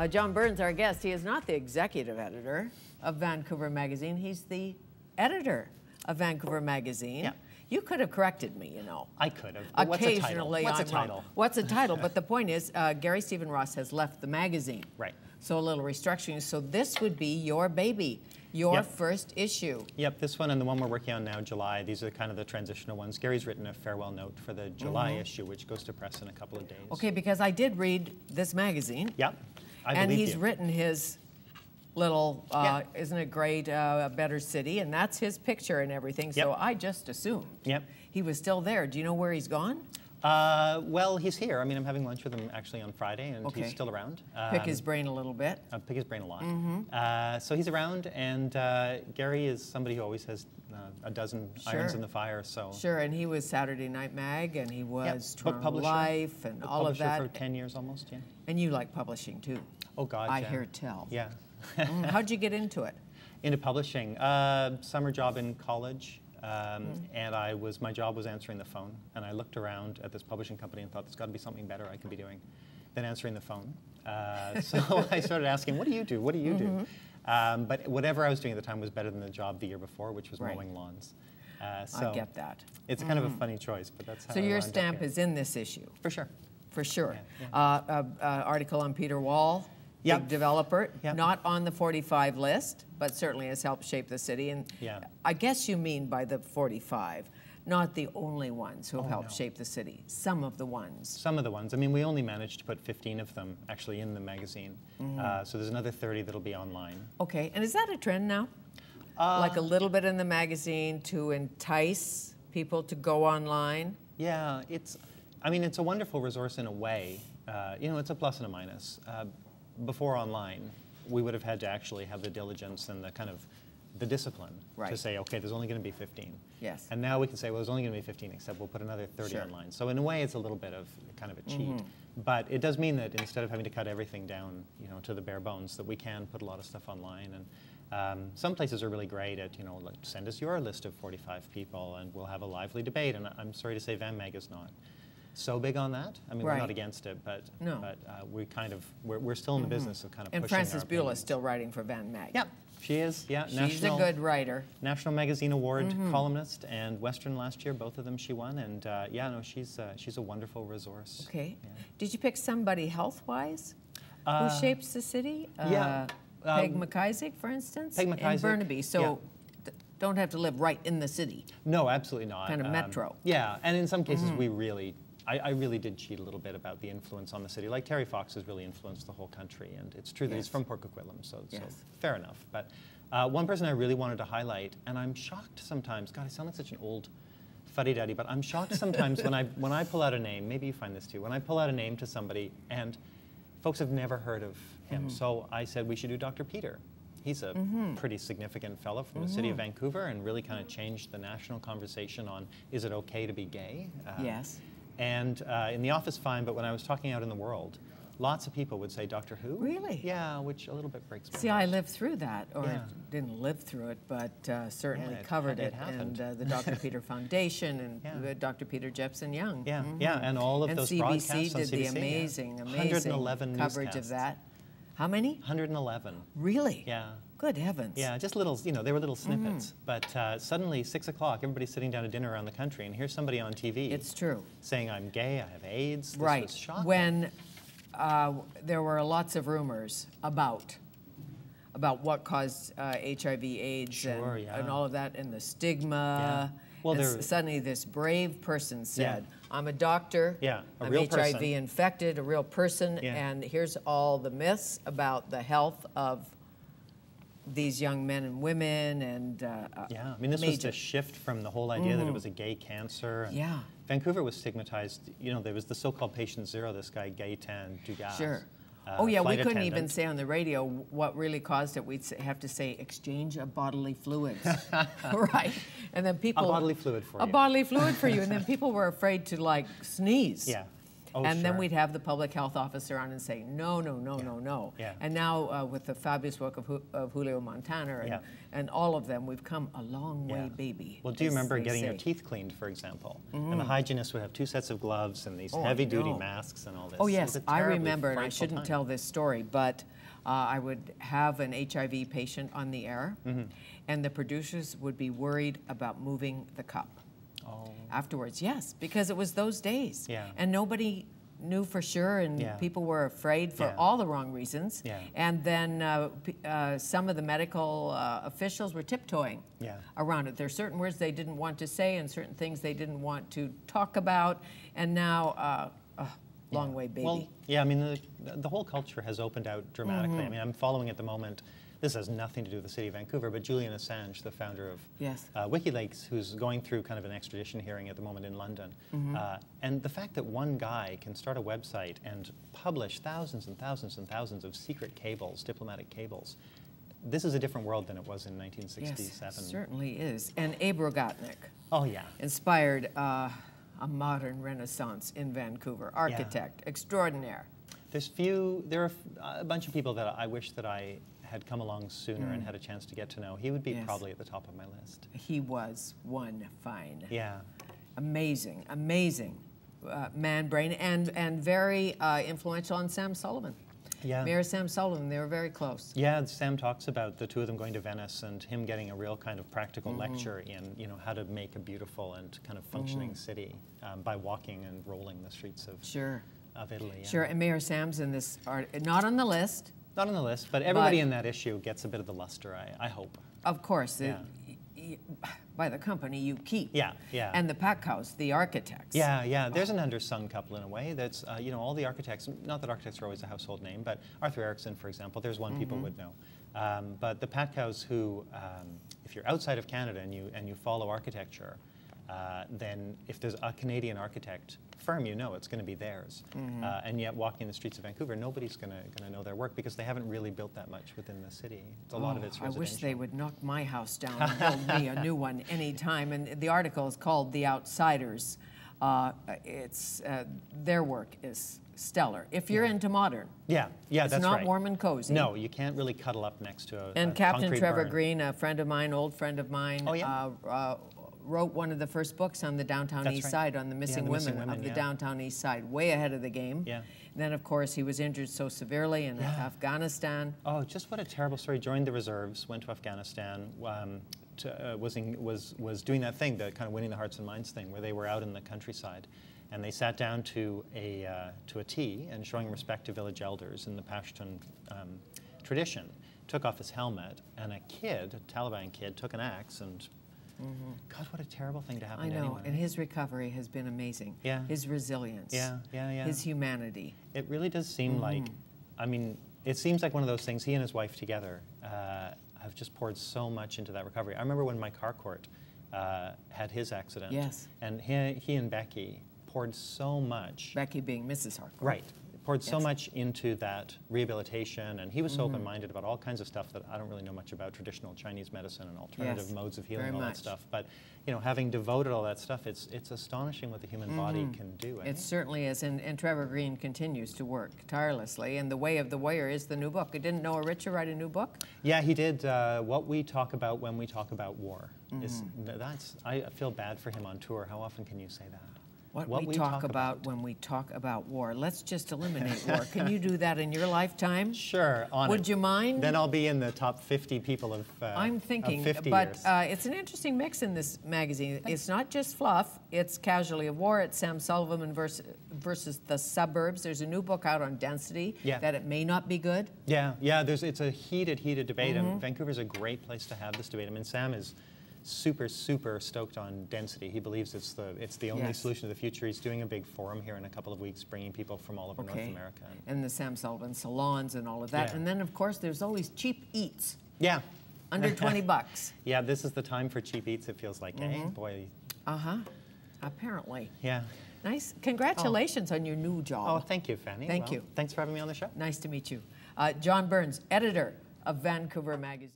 John Burns, our guest, he is not the executive editor of Vancouver Magazine. He's the editor of Vancouver Magazine. Yeah. You could have corrected me, you know. I could have. Occasionally, What's a title? What's a title? But the point is, Gary Stephen Ross has left the magazine. Right. So a little restructuring. So this would be your baby, your Yep. first issue. Yep, this one and the one we're working on now, July, these are kind of the transitional ones. Gary's written a farewell note for the July issue, which goes to press in a couple of days. Okay, because I did read this magazine. Yep, I and believe he's you. written his little, Yeah. isn't it great, a better city, and that's his picture and everything. So Yep. I just assumed Yep. he was still there. Do you know where he's gone? Well, he's here. I mean, I'm having lunch with him actually on Friday, and Okay. he's still around. Pick his brain a little bit. I pick his brain a lot. So he's around, and Gary is somebody who always has a dozen irons in the fire. So Sure, and he was Saturday Night Mag, and he was book Toronto publisher, Life, and book all of publisher that. for 10 years almost. Yeah. And you like publishing too. Oh God, I yeah. hear tell. Yeah. How'd you get into it? Into publishing, summer job in college, and my job was answering the phone, and I looked around at this publishing company and thought there's got to be something better I could be doing than answering the phone. So I started asking, what do you do? What do you do? But whatever I was doing at the time was better than the job the year before, which was Right. mowing lawns. So I get that. it's kind of a funny choice, but that's how So I your wound up stamp here. is in this issue, For sure. for sure. Yeah, Article on Peter Wall, Yep. big developer, Yep. not on the 45 list, but certainly has helped shape the city. And Yeah. I guess you mean by the 45, not the only ones who have helped no. shape the city, some of the ones. Some of the ones. I mean, we only managed to put 15 of them actually in the magazine. So there's another 30 that'll be online. Okay, and is that a trend now? Like a little bit in the magazine to entice people to go online? Yeah, it's a wonderful resource in a way. It's a plus and a minus. Before online, we would have had to actually have the diligence and the discipline to Right. say, okay, there's only going to be 15. Yes. And now we can say, well, there's only going to be 15, except we'll put another 30 Sure. online. So in a way, it's a little bit of kind of a cheat. But it does mean that instead of having to cut everything down, to the bare bones, that we can put a lot of stuff online. And some places are really great at, like, send us your list of 45 people, and we'll have a lively debate. And I'm sorry to say, Van Mag is not so big on that. I mean, Right. we're not against it, but No. we're still in the business of kind of And pushing Frances our Beulah is opinions. still writing for Van Mag. Yeah, she is. Yeah, She's a good writer. National Magazine Award columnist and Western last year. Both of them she won, and she's a wonderful resource. Okay. Yeah. Did you pick somebody health-wise who shapes the city? yeah. Peg McIsaac, for instance? Peg And McIsaac, Burnaby, so yeah. don't have to live right in the city. No, absolutely not. Kind of metro. Yeah, and in some cases I really did cheat a little bit about the influence on the city. Like Terry Fox has really influenced the whole country, and it's true that he's Yes. from Port Coquitlam, so Yes. fair enough. But one person I really wanted to highlight, and I'm shocked sometimes. God, I sound like such an old fuddy-duddy, but I'm shocked sometimes when I pull out a name. Maybe you find this too. When I pull out a name to somebody, and folks have never heard of him, so I said we should do Dr. Peter. He's a pretty significant fellow from the city of Vancouver, and really kind of changed the national conversation on, is it okay to be gay? Yes. And in the office, fine, but when I was talking out in the world, lots of people would say, Doctor Who? Really? Yeah, which a little bit breaks my See, heart. I lived through that, or Yeah. didn't live through it, but certainly Yeah, it covered it. happened. And the Dr. Peter Foundation and Yeah. Dr. Peter Jepson Young. Yeah, yeah, and all of And those CBC broadcasts on did the CBC, yeah. amazing 111 coverage newscasts. of that. How many? 111. Really? Yeah. Good heavens. Yeah, just little, they were little snippets. But suddenly, 6 o'clock, everybody's sitting down to dinner around the country, and here's somebody on TV It's true. saying, I'm gay, I have AIDS. This Right. was shocking. When there were lots of rumors about what caused HIV/AIDS Sure, yeah. and all of that, and the stigma. Yeah. Well, and there- suddenly this brave person said, Yeah. I'm a doctor, Yeah, a I'm real HIV person. infected, a real person, Yeah. and here's all the myths about the health of these young men and women, and Yeah, I mean, this was the shift from the whole idea that it was a gay cancer. And Yeah. Vancouver was stigmatized. There was the so-called patient zero, this guy, Gaetan Dugas. Sure. Oh yeah, we flight couldn't even attendant. say on the radio what really caused it. We'd have to say exchange of bodily fluids, right? And then people A bodily fluid for a you. bodily fluid for you, and then people were afraid to like sneeze. Yeah. Oh, and then sure. we'd have the public health officer on and say, no, no, no, no, no. Yeah. And now with the fabulous work of Julio Montana and all of them, we've come a long way, baby. Well, do you remember getting say. your teeth cleaned, for example? And the hygienist would have 2 sets of gloves and these Oh, heavy-duty no. masks and all this. Oh, It yes, was a I terribly remember, and I frightful shouldn't time. tell this story, but I would have an HIV patient on the air, and the producers would be worried about moving the cup. Oh. Afterwards, yes, because it was those days. Yeah. And nobody knew for sure, and people were afraid for all the wrong reasons. Yeah. And then some of the medical officials were tiptoeing around it. There are certain words they didn't want to say and certain things they didn't want to talk about. And now, long way, baby. Well, yeah, I mean, the whole culture has opened out dramatically. I mean, I'm following at the moment, this has nothing to do with the city of Vancouver, but Julian Assange, the founder of WikiLeaks, who's going through kind of an extradition hearing at the moment in London. And the fact that one guy can start a website and publish thousands and thousands and thousands of secret cables, diplomatic cables, this is a different world than it was in 1967. Yes, certainly is. And Abe Rogatnik. Oh, yeah. Inspired a modern renaissance in Vancouver. Architect extraordinaire. There are a bunch of people that I wish that I had come along sooner and had a chance to get to know. He would be probably at the top of my list. He was one fine. Yeah. Amazing, amazing man brain, and very influential on Sam Sullivan. Yeah. Mayor Sam Sullivan, they were very close. Yeah, Sam talks about the two of them going to Venice and him getting a real kind of practical lecture in, how to make a beautiful and kind of functioning city by walking and rolling the streets of Italy. Yeah. Sure, and Mayor Sam's in this art, not on the list. Not on the list, but everybody in that issue gets a bit of the luster, I hope. Of course. By the company you keep. Yeah, yeah. And the pack house, the architects. Yeah, yeah. There's an undersung couple in a way. That's, all the architects, not that architects are always a household name, but Arthur Erickson, for example, there's one people would know. But the pack house who, if you're outside of Canada and you follow architecture, then if there's a Canadian architect firm, it's going to be theirs. And yet walking the streets of Vancouver, nobody's going to know their work because they haven't really built that much within the city. A lot of it's residential. I wish they would knock my house down and build me a new one anytime. And the article is called The Outsiders. Their work is stellar. If you're into modern. Yeah, that's right. It's not warm and cozy. No, you can't really cuddle up next to a Captain concrete Trevor burn. Green, a friend of mine, old friend of mine, wrote one of the first books on the downtown east side, on the missing women of the downtown east side, way ahead of the game. Yeah. And then, of course, he was injured so severely in Afghanistan. Oh, just what a terrible story. Joined the reserves, went to Afghanistan, was doing that thing, the kind of winning the hearts and minds thing, where they were out in the countryside. And they sat down to a tea and showing respect to village elders in the Pashtun tradition. Took off his helmet, and a Taliban kid, took an axe and God, what a terrible thing to happen to anyone. And his recovery has been amazing. Yeah. His resilience. Yeah. His humanity. It really does seem like, it seems like one of those things, he and his wife together have just poured so much into that recovery. I remember when Mike Harcourt had his accident. Yes. And he and Becky poured so much. Becky being Mrs. Harcourt. Right. Poured so much into that rehabilitation, and he was so open-minded about all kinds of stuff that I don't really know much about, traditional Chinese medicine and alternative modes of healing and all that stuff. But having devoted all that stuff, it's astonishing what the human body can do. It certainly is, and Trevor Green continues to work tirelessly. And The Way of the Warrior is the new book. I didn't Noah Richer write a new book? Yeah, he did. What We Talk About When We Talk About War. I feel bad for him on tour. How often can you say that? What we talk about when we talk about war. Let's just eliminate war. Can you do that in your lifetime? Sure. Would you mind? Then I'll be in the top 50 people of I'm thinking, of 50 but years. It's an interesting mix in this magazine. It's not just fluff. It's Casualty of War. It's Sam Sullivan versus the suburbs. There's a new book out on density that it may not be good. Yeah. It's a heated debate, and Vancouver's a great place to have this debate. I mean, Sam is super stoked on density. He believes it's the only solution to the future. He's doing a big forum here in a couple of weeks, bringing people from all over North America. And the Sam Sullivan salons and all of that. And then, of course, there's always cheap eats. Yeah. Under 20 bucks. Yeah, this is the time for cheap eats, it feels like, eh? Boy. Apparently. Yeah. Nice. Congratulations on your new job. Oh, thank you, Fanny. Thank you. Thanks for having me on the show. Nice to meet you. John Burns, editor of Vancouver Magazine.